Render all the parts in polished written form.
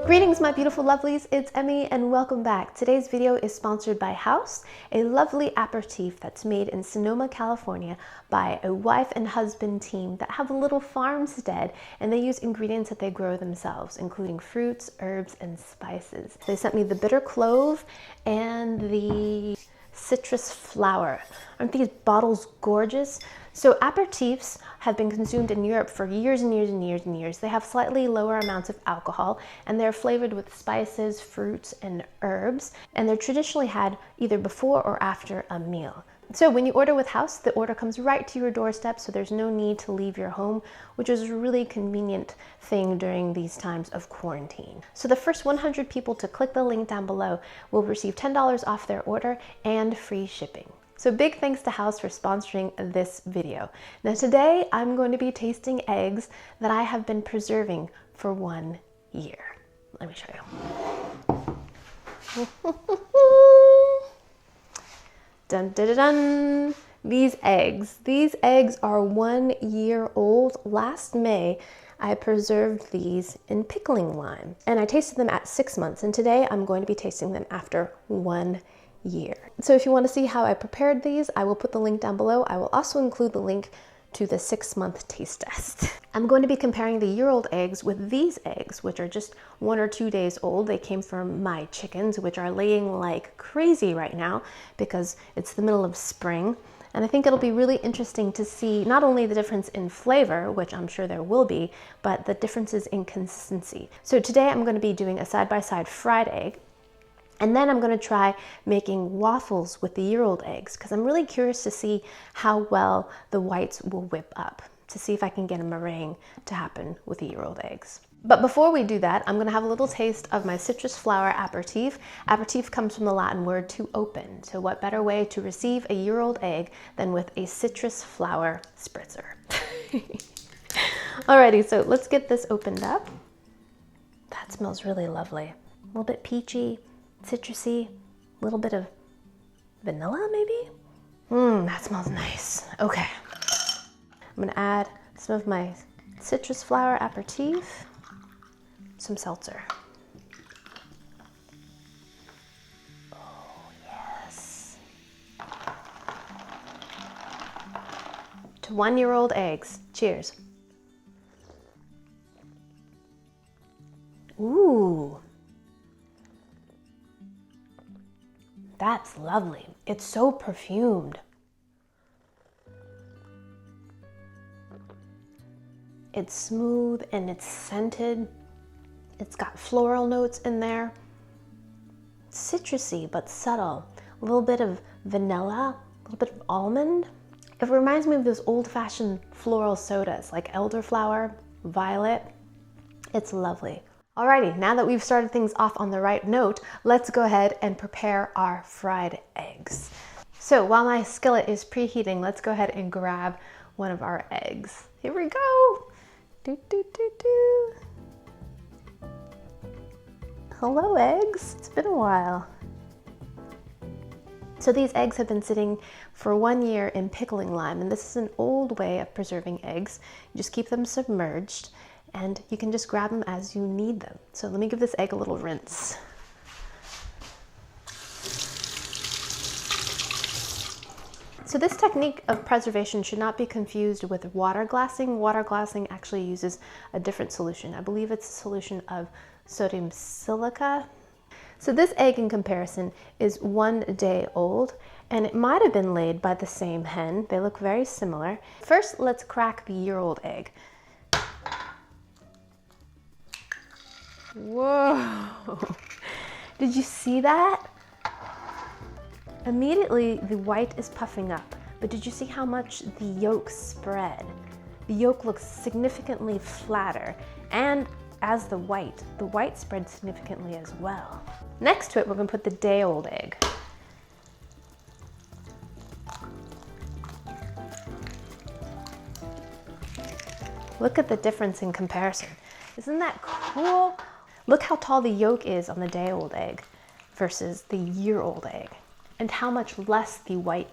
Greetings my beautiful lovelies, it's Emmy and welcome back. Today's video is sponsored by House, a lovely aperitif that's made in Sonoma, California by a wife and husband team that have a little farmstead, and they use ingredients that they grow themselves, including fruits, herbs, and spices. They sent me the bitter clove and the citrus flower. Aren't these bottles gorgeous? So aperitifs have been consumed in Europe for years and years and years and years. They have slightly lower amounts of alcohol and they're flavored with spices, fruits, and herbs. And they're traditionally had either before or after a meal. So when you order with House, the order comes right to your doorstep, so there's no need to leave your home, which is a really convenient thing during these times of quarantine. So the first 100 people to click the link down below will receive $10 off their order and free shipping. So big thanks to House for sponsoring this video. Now today I'm going to be tasting eggs that I have been preserving for 1 year. Let me show you. Dun, dun, dun, dun. These eggs are 1 year old. Last May, I preserved these in pickling lime, and I tasted them at 6 months, and today I'm going to be tasting them after 1 year. So if you want to see how I prepared these, I will put the link down below. I will also include the link to the 6-month taste test. I'm going to be comparing the year-old eggs with these eggs, which are just 1 or 2 days old. They came from my chickens, which are laying like crazy right now because it's the middle of spring. And I think it'll be really interesting to see not only the difference in flavor, which I'm sure there will be, but the differences in consistency. So today I'm going to be doing a side-by-side fried egg. And then I'm going to try making waffles with the year-old eggs because I'm really curious to see how well the whites will whip up, to see if I can get a meringue to happen with the year-old eggs. But before we do that, I'm going to have a little taste of my citrus flower aperitif. Aperitif comes from the Latin word to open. So what better way to receive a year-old egg than with a citrus flower spritzer? Alrighty, so let's get this opened up. That smells really lovely. A little bit peachy, citrusy, a little bit of vanilla maybe? That smells nice. Okay. I'm gonna add some of my citrus flower aperitif, some seltzer. Oh, yes. To 1 year old eggs. Cheers. Ooh. That's lovely. It's so perfumed. It's smooth and it's scented. It's got floral notes in there. Citrusy but subtle. A little bit of vanilla, a little bit of almond. It reminds me of those old-fashioned floral sodas like elderflower, violet. It's lovely. Alrighty, now that we've started things off on the right note, let's go ahead and prepare our fried eggs. So while my skillet is preheating, let's go ahead and grab one of our eggs. Here we go. Do, do, do, do. Hello, eggs. It's been a while. So these eggs have been sitting for 1 year in pickling lime, and this is an old way of preserving eggs. You just keep them submerged, and you can just grab them as you need them. So let me give this egg a little rinse. So this technique of preservation should not be confused with water glassing. Water glassing actually uses a different solution. I believe it's a solution of sodium silica. So this egg in comparison is 1 day old, and it might have been laid by the same hen. They look very similar. First, let's crack the year-old egg. Whoa! Did you see that? Immediately, the white is puffing up, but did you see how much the yolk spread? The yolk looks significantly flatter, and as the white spread significantly as well. Next to it, we're gonna put the day-old egg. Look at the difference in comparison. Isn't that cool? Look how tall the yolk is on the day-old egg versus the year-old egg, and how much less the white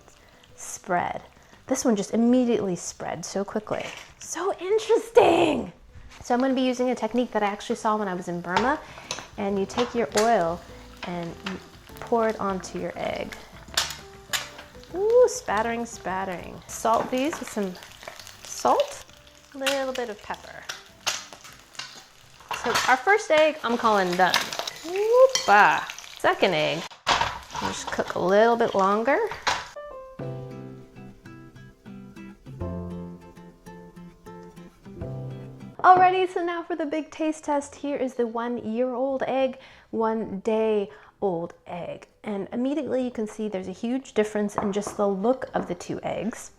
spread. This one just immediately spread so quickly. So interesting. So I'm going to be using a technique that I actually saw when I was in Burma, and you take your oil and you pour it onto your egg. Ooh, spattering, spattering. Salt these with some salt, a little bit of pepper. So our first egg, I'm calling done. Whoop-ah. Second egg, just cook a little bit longer. Alrighty, so now for the big taste test. Here is the 1-year-old egg, 1-day-old egg. And immediately you can see there's a huge difference in just the look of the two eggs.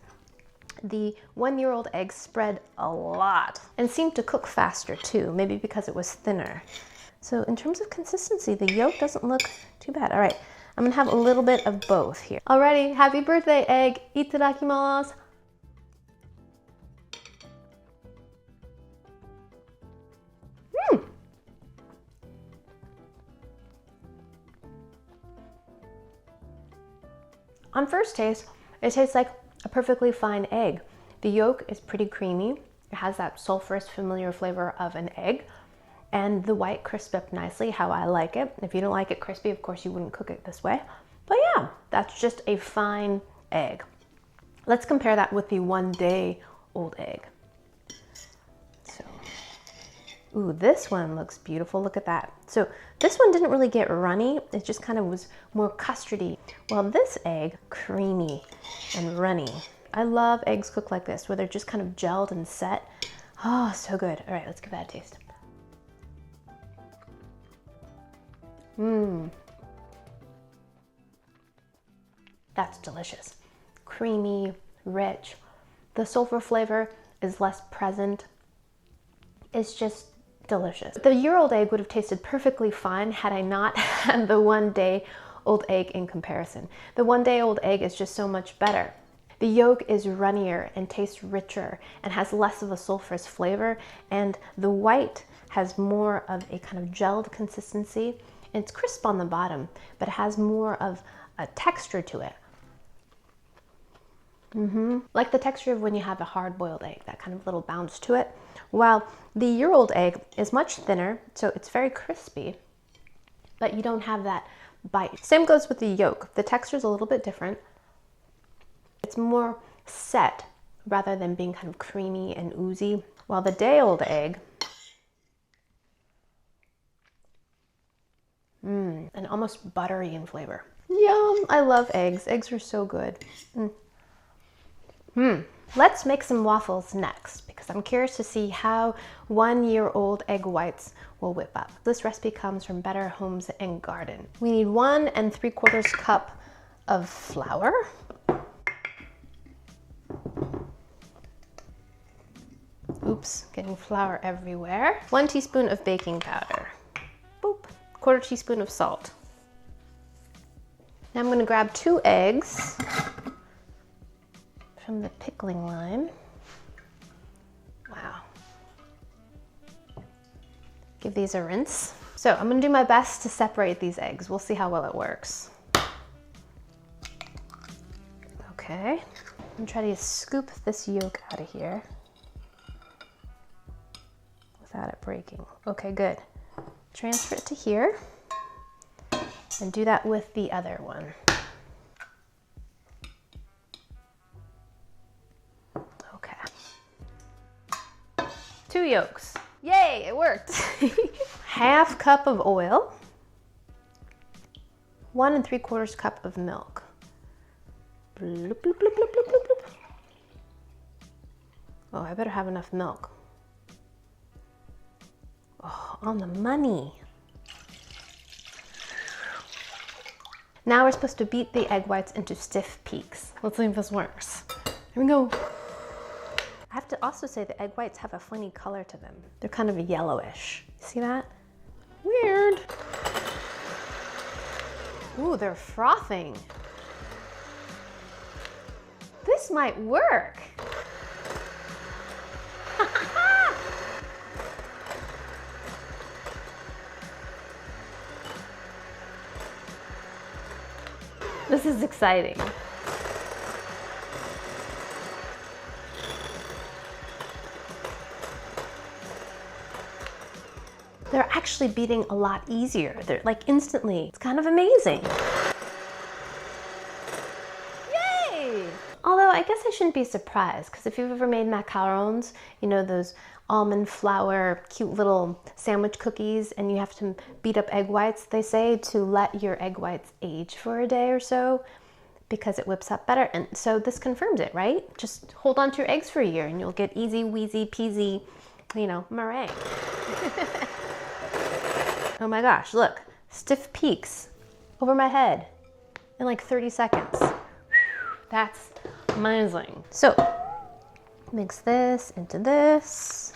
The 1-year-old egg spread a lot and seemed to cook faster too, maybe because it was thinner. So in terms of consistency, the yolk doesn't look too bad. All right, I'm gonna have a little bit of both here. Alrighty, happy birthday egg, itadakimasu. On first taste, it tastes like a perfectly fine egg. The yolk is pretty creamy. It has that sulfurous familiar flavor of an egg, and the white crisps up nicely, how I like it. If you don't like it crispy, of course you wouldn't cook it this way. But yeah, that's just a fine egg. Let's compare that with the 1-day-old egg. So, ooh, this one looks beautiful. Look at that. So this one didn't really get runny. It just kind of was more custardy. Well, this egg, creamy and runny. I love eggs cooked like this, where they're just kind of gelled and set. Oh, so good. All right, let's give that a taste. That's delicious. Creamy, rich. The sulfur flavor is less present. It's just delicious. The year-old egg would have tasted perfectly fine had I not had the 1-day-old egg in comparison. The 1-day-old egg is just so much better. The yolk is runnier and tastes richer and has less of a sulfurous flavor, and the white has more of a kind of gelled consistency. It's crisp on the bottom, but it has more of a texture to it. Like the texture of when you have a hard-boiled egg, that kind of little bounce to it. While the year-old egg is much thinner, so it's very crispy, but you don't have that bite. Same goes with the yolk. The texture is a little bit different. It's more set rather than being kind of creamy and oozy. While the day-old egg, and almost buttery in flavor. Yum! I love eggs. Eggs are so good. Let's make some waffles next, because I'm curious to see how 1-year-old egg whites will whip up. This recipe comes from Better Homes and Garden. We need 1 3/4 cup of flour. Oops, getting flour everywhere. 1 teaspoon of baking powder. Boop. 1/4 teaspoon of salt. Now I'm going to grab 2 eggs from the pickling line. Wow. Give these a rinse. So I'm going to do my best to separate these eggs. We'll see how well it works. Okay. I'm going to try to scoop this yolk out of here without it breaking. Okay, good. Transfer it to here and do that with the other one. Okay. 2 yolks. Yay, it worked. 1/2 cup of oil. 1 3/4 cup of milk. Bloop, bloop, bloop, bloop, bloop, bloop, bloop. Oh, I better have enough milk. Oh, on the money. Now we're supposed to beat the egg whites into stiff peaks. Let's see if this works. Here we go. I have to also say the egg whites have a funny color to them. They're kind of yellowish. See that? Weird. Ooh, they're frothing. This might work. This is exciting. they're actually beating a lot easier. They're like instantly. It's kind of amazing. Yay! Although I guess I shouldn't be surprised, because if you've ever made macarons, you know, those almond flour, cute little sandwich cookies, and you have to beat up egg whites, they say to let your egg whites age for a day or so, because it whips up better. And so this confirms it, right? Just hold on to your eggs for a year and you'll get easy, wheezy, peasy, you know, meringue. Oh my gosh, look, stiff peaks over my head in like 30 seconds. That's amazing. So mix this into this.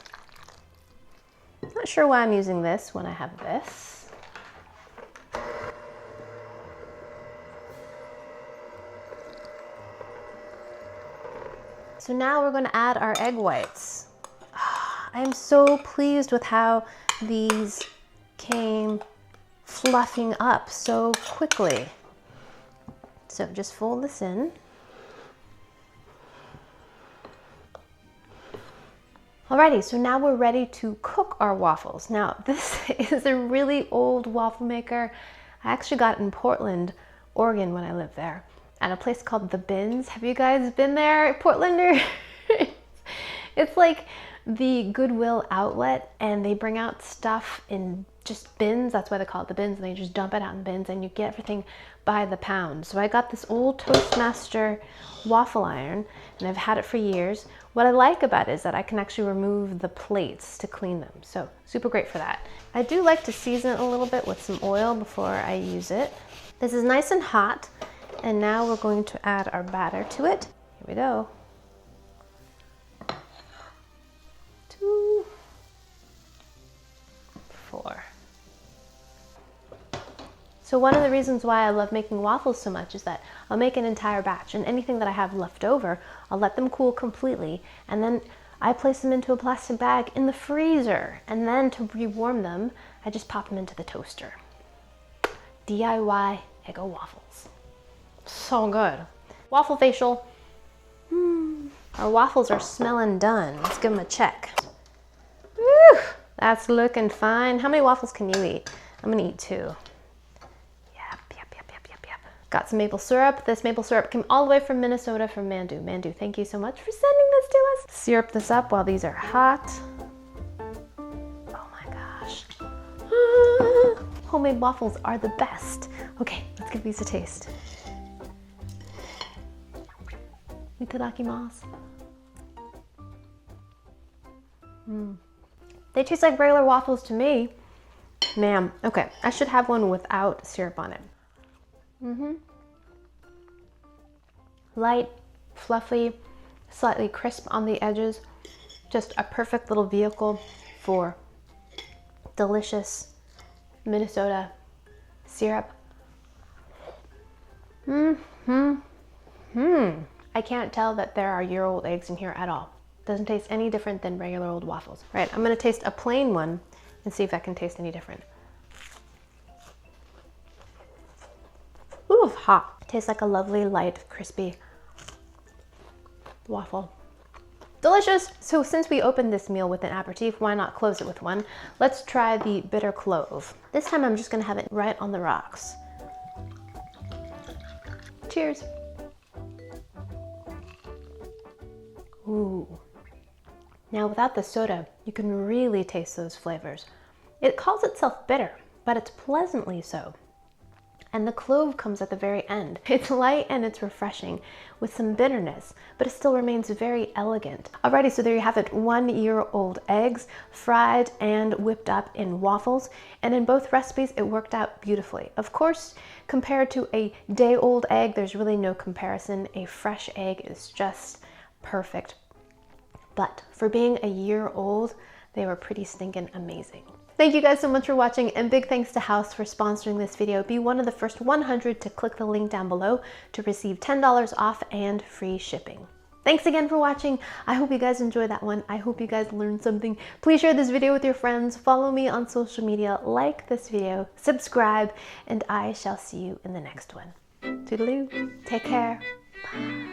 Not sure why I'm using this when I have this. So now we're going to add our egg whites. I am so pleased with how these came fluffing up so quickly. So just fold this in. Alrighty, so now we're ready to cook our waffles. Now, this is a really old waffle maker. I actually got it in Portland, Oregon when I lived there, at a place called The Bins. Have you guys been there, Portlander? It's like the Goodwill outlet, and they bring out stuff in just bins. That's why they call it The Bins, and they just dump it out in bins, and you get everything by the pound. So I got this old Toastmaster waffle iron, and I've had it for years. What I like about it is that I can actually remove the plates to clean them. So super great for that. I do like to season it a little bit with some oil before I use it. This is nice and hot, and now we're going to add our batter to it. Here we go. 2, 4. So one of the reasons why I love making waffles so much is that I'll make an entire batch, and anything that I have left over, I'll let them cool completely, and then I place them into a plastic bag in the freezer, and then to rewarm them, I just pop them into the toaster. DIY Eggo waffles. So good. Waffle facial. Our waffles are smelling done. Let's give them a check. Woo! That's looking fine. How many waffles can you eat? I'm gonna eat 2. Got some maple syrup. This maple syrup came all the way from Minnesota from Mandu. Mandu, thank you so much for sending this to us. Syrup this up while these are hot. Oh my gosh. Homemade waffles are the best. Okay, let's give these a taste. Itadakimasu. They taste like regular waffles to me. Ma'am. Okay, I should have one without syrup on it. Light, fluffy, slightly crisp on the edges. Just a perfect little vehicle for delicious Minnesota syrup. I can't tell that there are year-old eggs in here at all. Doesn't taste any different than regular old waffles. Right, I'm gonna taste a plain one and see if I can taste any different. Ooh, hot. Tastes like a lovely, light, crispy waffle. Delicious! So since we opened this meal with an aperitif, why not close it with one? Let's try the bitter clove. This time I'm just gonna have it right on the rocks. Cheers. Ooh. Now without the soda, you can really taste those flavors. It calls itself bitter, but it's pleasantly so. And the clove comes at the very end. It's light and it's refreshing with some bitterness, but it still remains very elegant. Alrighty, so there you have it. 1-year-old eggs, fried and whipped up in waffles. And in both recipes, it worked out beautifully. Of course, compared to a day-old egg, there's really no comparison. A fresh egg is just perfect. But for being a year old, they were pretty stinking amazing. Thank you guys so much for watching, and big thanks to House for sponsoring this video. Be one of the first 100 to click the link down below to receive $10 off and free shipping. Thanks again for watching. I hope you guys enjoyed that one. I hope you guys learned something. Please share this video with your friends. Follow me on social media, like this video, subscribe, and I shall see you in the next one. Toodaloo. Take care. Bye.